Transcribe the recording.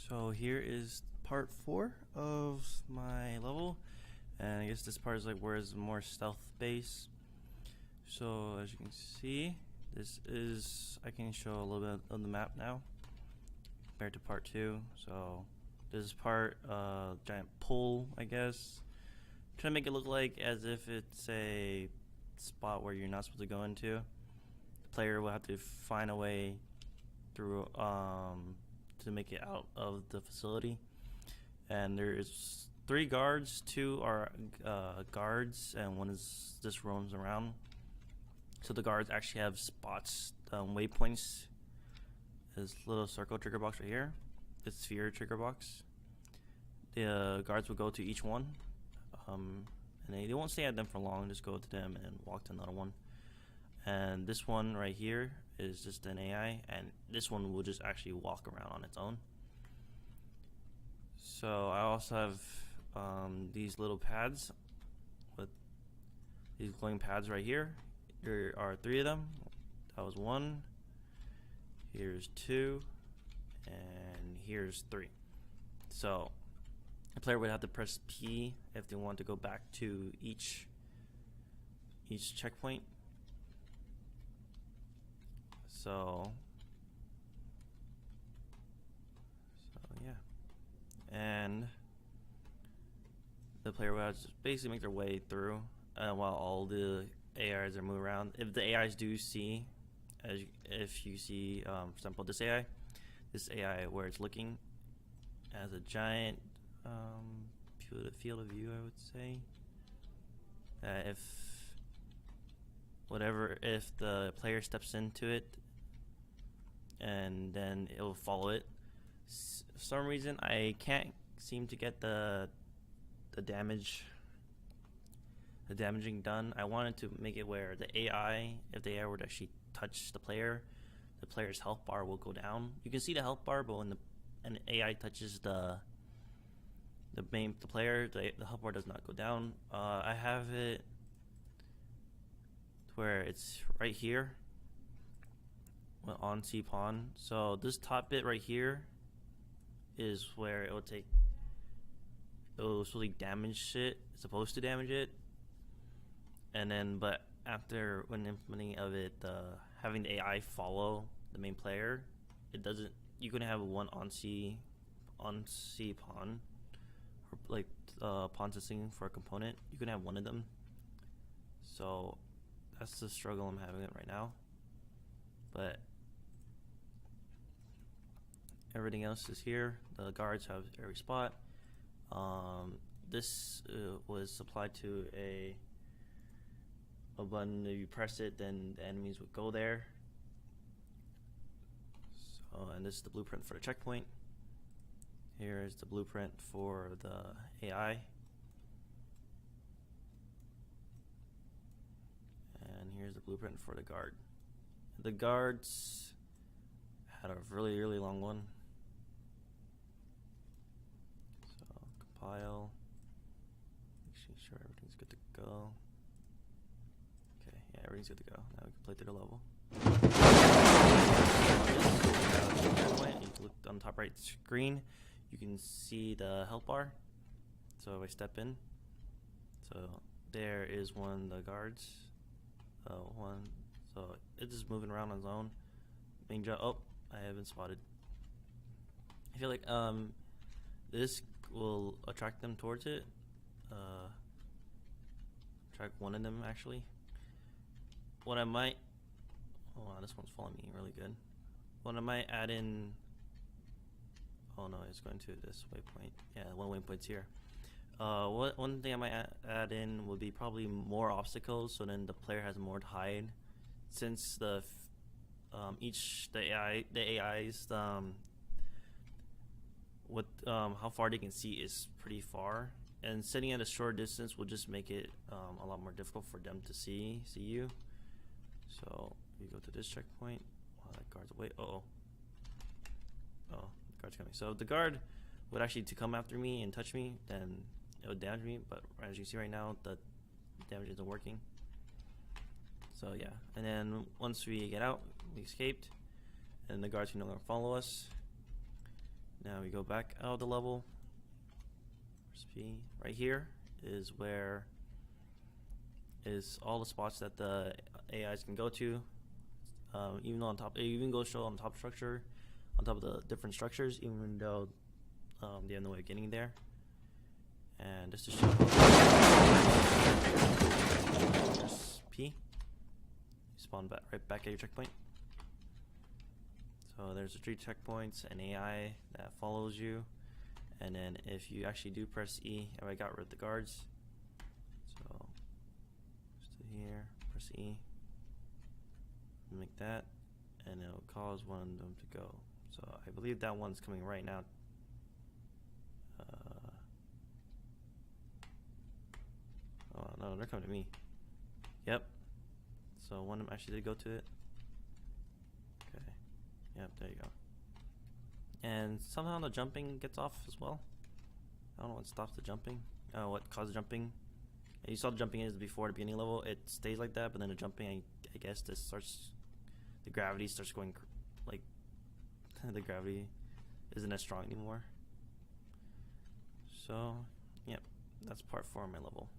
So here is part 4 of my level, and I guess this part is like where it's more stealth based. So as you can see, this is, I can show a little bit of the map now compared to part 2. So this is part giant pool, I guess. Trying to make it look like as if it's a spot where you're not supposed to go into. The player will have to find a way through to make it out of the facility. And there is 3 guards. 2 are guards, and 1 is just roams around. So the guards actually have spots, waypoints. This little circle trigger box right here, this sphere trigger box. The guards will go to each one, and they won't stay at them for long. Just go to them and walk to another one. And this one right here is just an AI, and this one will just actually walk around on its own. So I also have these little pads with these glowing pads right here. There are 3 of them. That was 1. Here's 2, and here's 3. So the player would have to press P if they want to go back to each checkpoint. So yeah, and the player will have to basically make their way through while all the AIs are moving around. If the AIs do see, if you see, for example, this AI where it's looking as a giant field of view, I would say. If the player steps into it, and then it will follow it. For some reason, I can't seem to get the damaging done. I wanted to make it where the AI, if the AI were to actually touch the player's health bar will go down. You can see the health bar, but when the AI touches the player, the health bar does not go down. I have it where it's right here on C-Pawn. So this top bit right here is where it will slowly damage it. It's supposed to damage it, and then but after when implementing of it, having the AI follow the main player, it doesn't. You can have one on C-Pawn, or like pawn system for a component. You can have one of them. So that's the struggle I'm having right now. But everything else is here. The guards have every spot. This was supplied to a button. If you press it, then the enemies would go there. So, and this is the blueprint for the checkpoint. Here is the blueprint for the AI. And here's the blueprint for the guard. The guards had a really, really long one. So compile, make sure everything's good to go. Okay, yeah, everything's good to go. Now we can play through the level. You can look on the top right screen. You can see the health bar. So if I step in, so there is one of the guards. So it's just moving around on its own. Main job. Oh, I haven't spotted. I feel like this will attract them towards it. Attract one of them actually. What I might. Oh wow, this one's following me really good. What I might add in. Oh no, it's going to this waypoint. Yeah, one waypoint's here. One thing I might add in would be probably more obstacles, so then the player has more to hide. Since the AIs how far they can see is pretty far, and sitting at a short distance will just make it a lot more difficult for them to see you. So you go to this checkpoint. Wow, that guard's away. Oh, the guard's coming. So if the guard would actually to come after me and touch me, then it would damage me. But as you see right now, the damage isn't working. So yeah, and then once we get out, we escaped, and the guards can no longer follow us. Now we go back out of the level. Press P. Right here is where is all the spots that the AIs can go to. Even though on top, it even goes show on top structure, on top of the different structures, even though they have no way of getting there. And just to show, press P. Spawn back right back at your checkpoint. So there's the 3 checkpoints, an AI that follows you, and then if you actually do press E, I got rid of the guards. So just to here, press E, make that, and it'll cause one of them to go. So I believe that one's coming right now. Oh no, they're coming to me. Yep. So one of them actually did go to it. Okay. Yep, there you go. And somehow the jumping gets off as well. I don't know what stops the jumping. What causes jumping. And you saw the jumping is before the beginning level. It stays like that, but then the jumping, I guess this starts, the gravity starts going, like, the gravity isn't as strong anymore. So, yep, that's part 4 of my level.